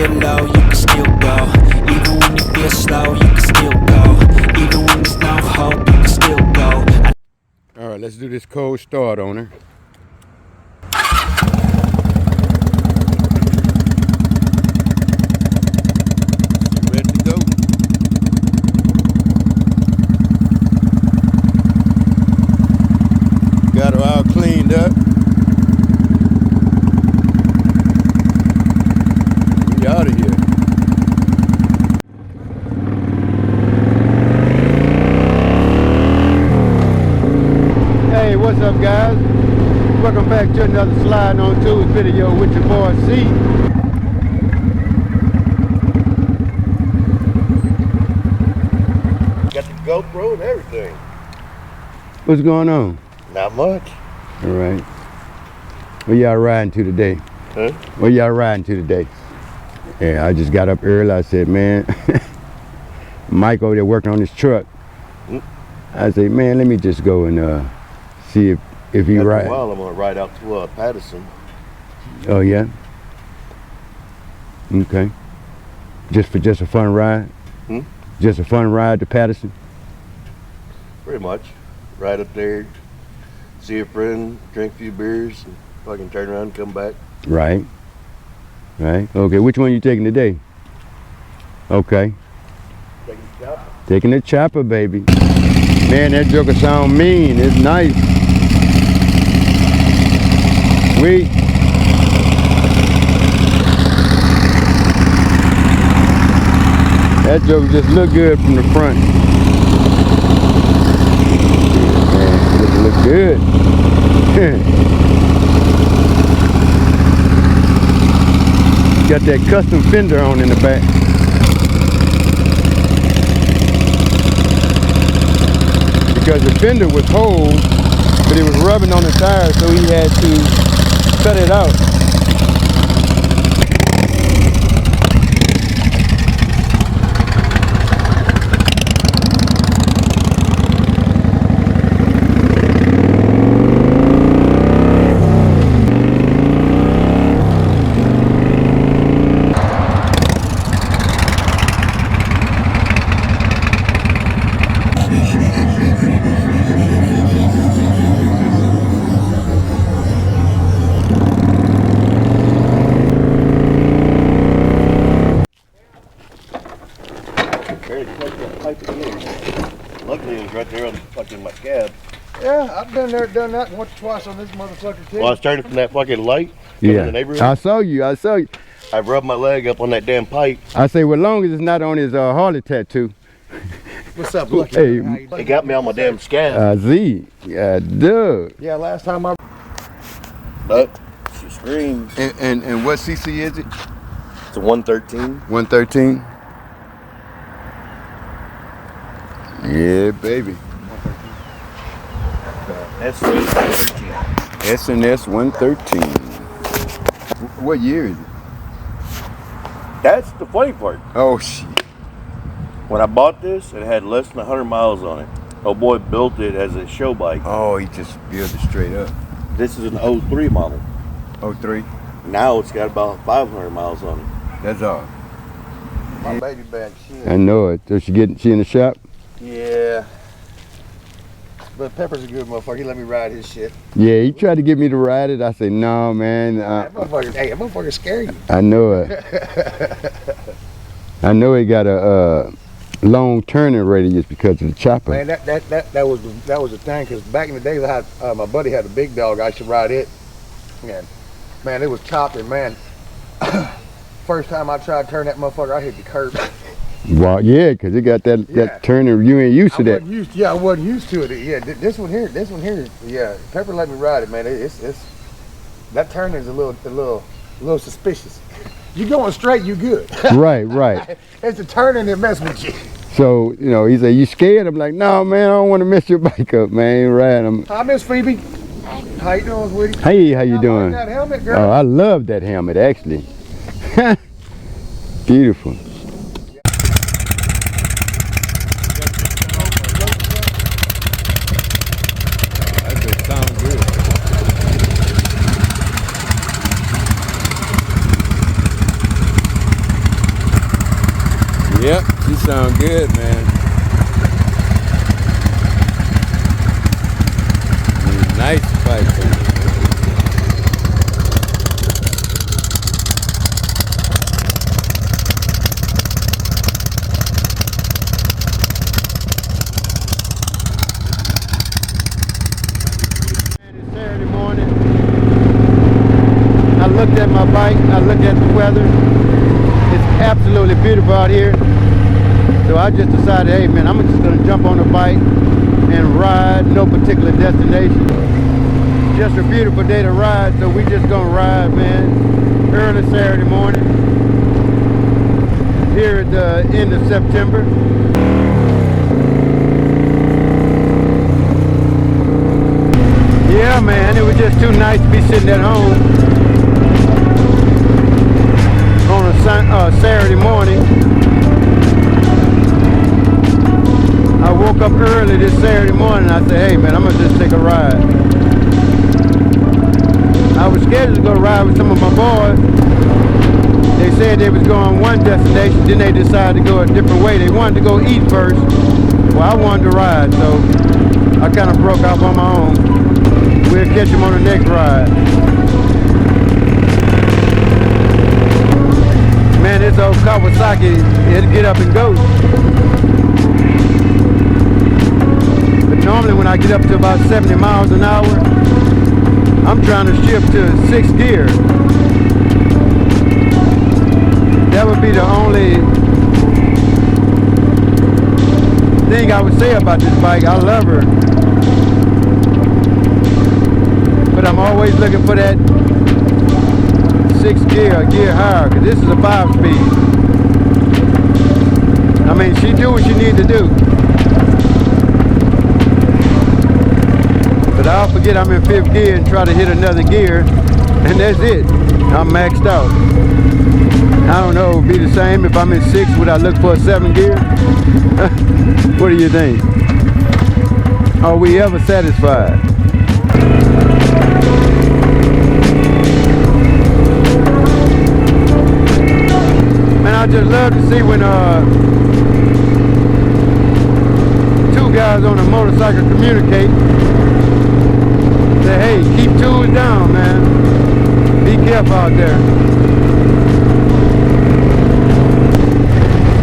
feel low, you can still go. Even when you feel slow, you can still go. Even when there's no hope, you can still go. All right, let's do this cold start on her. Ready to go. Got her all cleaned up. We out of here. Hey, what's up, guys? Welcome back to another Sliding on Twoz video with your boy C. Got the GoPro and everything. What's going on? Not much. All right. Where y'all riding to today? Huh? Where y'all riding to today? Yeah, I just got up early. I said, man, Mike over there working on his truck. I said, man, let me just go and see if he ride. Well, I'm gonna ride out to Patterson. Oh yeah. Okay. Just a fun ride. Just a fun ride to Patterson. Pretty much. Ride up there, see a friend, drink a few beers, and fucking turn around and come back. Right. Right. Okay. Which one you taking today? Okay. Taking the chopper. Taking the chopper, baby. Man, that joker sound mean. It's nice. Sweet. That joker just look good from the front. Man, it look good. Got that custom fender on in the back. Because the fender was whole, but it was rubbing on the tire, so he had to cut it out. Luckily, it was right there on fucking my cab. Yeah, I've been there, done that once or twice on this motherfucker too. Well, I was turning from that fucking light in the neighborhood. I saw you. I rubbed my leg up on that damn pipe. I say, well, long as it's not on his Harley tattoo. What's up, Lucky? Hey, It got me on my damn scab. Z. Doug. Yeah, last time I... But she screams. And what CC is it? It's a 113. 113? Yeah, baby. S&S 113. What year is it? That's the funny part. Oh, shit. When I bought this, it had less than 100 miles on it. Oh boy built it as a show bike. Oh, he just built it straight up. This is an 03 model. 03? Now it's got about 500 miles on it. That's all. My baby back shit. I know it. So she in the shop? Yeah. But Pepper's a good motherfucker. He let me ride his shit. Yeah, he tried to get me to ride it. I said, no, man. That motherfucker scare you. I know it. I know he got a long turning radius because of the chopper. Man, that was the thing. Because back in the days, I had my buddy had a big dog. I should ride it. And man, it was chopping, man. First time I tried to turn that motherfucker, I hit the curb. Well, yeah, because it got that turning. You ain't used to that. I wasn't used to it. Yeah, this one here. Yeah, Pepper let me ride it, man. It's that turn is a little suspicious. You going straight, you good. Right. It's the turning that mess with you. So, you know, he said, you scared? I'm like, no, man, I don't want to mess your bike up, man. Right. Hi, Miss Phoebe. How you doing, sweetie? Hey, how you doing? Like that helmet, girl. Oh, I love that helmet, actually. Beautiful. Yep, you sound good, man. Nice bike. It's Saturday morning. I looked at my bike, I looked at the weather. It's absolutely beautiful out here. So I just decided, hey man, I'm just gonna jump on a bike and ride, no particular destination. Just a beautiful day to ride, so we just gonna ride, man. Early Saturday morning, here at the end of September. Yeah man, it was just too nice to be sitting at home on a Saturday morning. I woke up early this Saturday morning and I said, hey man, I'm gonna just take a ride. I was scheduled to go ride with some of my boys. They said they was going one destination, then they decided to go a different way. They wanted to go eat first. Well, I wanted to ride, so I kind of broke off on my own. We'll catch them on the next ride. Man, this old Kawasaki, it'll get up and go. Normally when I get up to about 70 miles an hour, I'm trying to shift to 6th gear. That would be the only thing I would say about this bike. I love her. But I'm always looking for that 6th gear, a gear higher, because this is a 5-speed. I mean, she do what she need to do. But I'll forget I'm in 5th gear and try to hit another gear, and that's it. I'm maxed out. I don't know, it would be the same if I'm in 6th. Would I look for a 7th gear? What do you think? Are we ever satisfied? Man, I just love to see when two guys on a motorcycle communicate. Say, hey, keep tools down, man. Be careful out there.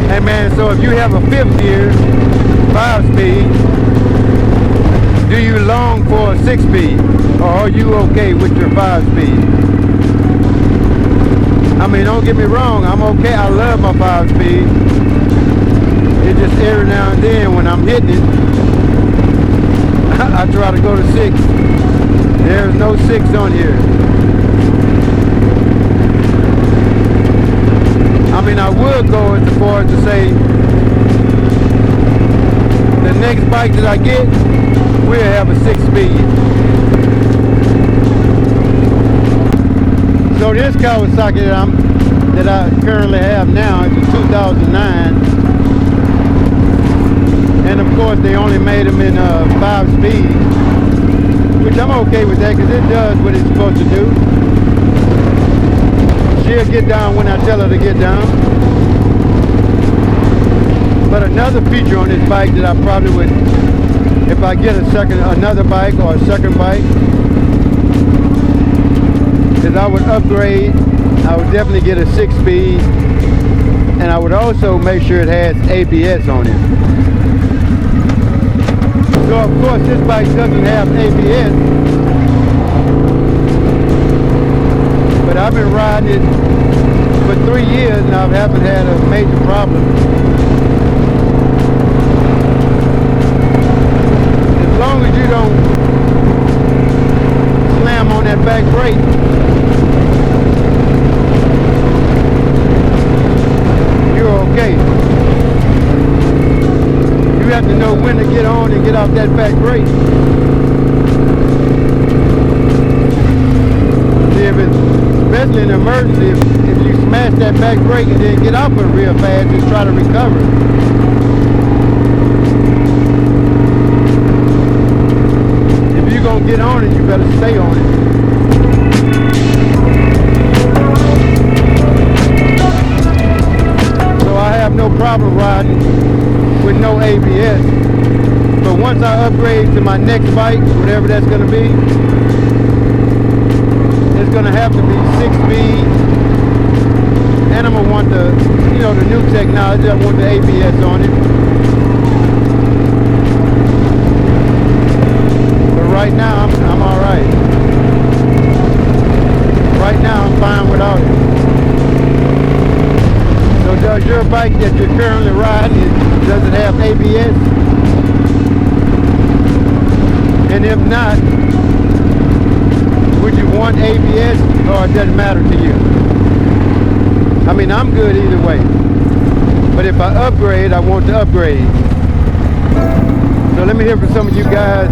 Hey, man, so if you have a 5th gear, 5-speed, do you long for a 6-speed? Or are you okay with your 5-speed? I mean, don't get me wrong, I'm okay. I love my 5-speed. It's just every now and then when I'm hitting it, I try to go to 6. There's no 6 on here. I mean, I would go as far as to say the next bike that I get will have a 6-speed. So this Kawasaki that I currently have now is a 2009. And of course they only made them in 5-speed. Which I'm okay with that because it does what it's supposed to do. She'll get down when I tell her to get down. But another feature on this bike that I probably would, if I get another bike or a second bike, is I would upgrade. I would definitely get a 6-speed, and I would also make sure it has ABS on it. So of course this bike doesn't have ABS, but I've been riding it for 3 years and I haven't had a major problem. As long as you don't slam on that back brake, you're okay. You have to know when to get on and get off that back brake. See, if it's, especially in an emergency, if you smash that back brake and then get off it real fast, just try to recover. If you're going to get on it, you better stay on it. So I have no problem riding with no ABS. But once I upgrade to my next bike, whatever that's going to be, it's going to have to be 6-speed. And I'm going to want the, you know, the new technology. I want the ABS on it. But right now, I'm all right. Right now, I'm fine without it. So does your bike that you're currently riding, does it have ABS? And if not, would you want ABS, or it doesn't matter to you? I mean, I'm good either way. But if I upgrade, I want to upgrade. So let me hear from some of you guys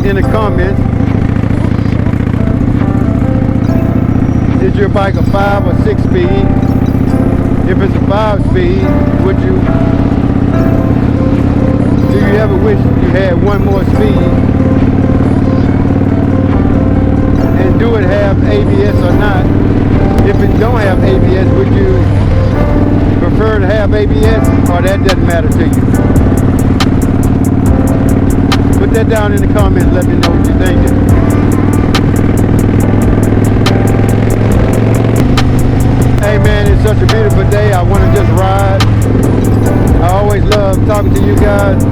in the comments. Is your bike a 5 or 6 speed? If it's a 5 speed, would you, do you ever wish you had one more speed? And do it have ABS or not? If it don't have ABS, would you prefer to have ABS, or that doesn't matter to you? Put that down in the comments, let me know what you're thinking. Hey man, it's such a beautiful day. I want to just ride. I always love talking to you guys.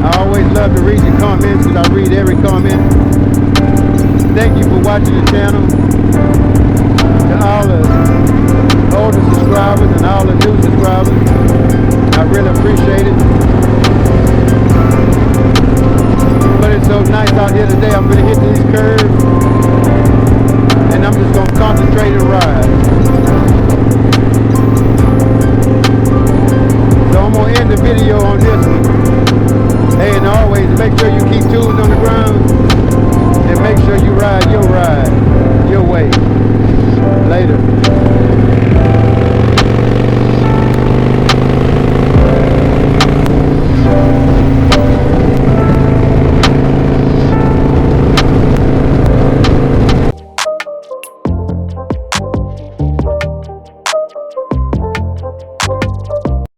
I always love to read your comments, because I read every comment. Thank you for watching the channel. To all the older subscribers and all the new subscribers, I really appreciate it. But it's so nice out here today. I'm going to hit these curves, and I'm just going to concentrate and ride. So I'm going to end the video on this one. Hey, and always make sure you keep tools on the ground.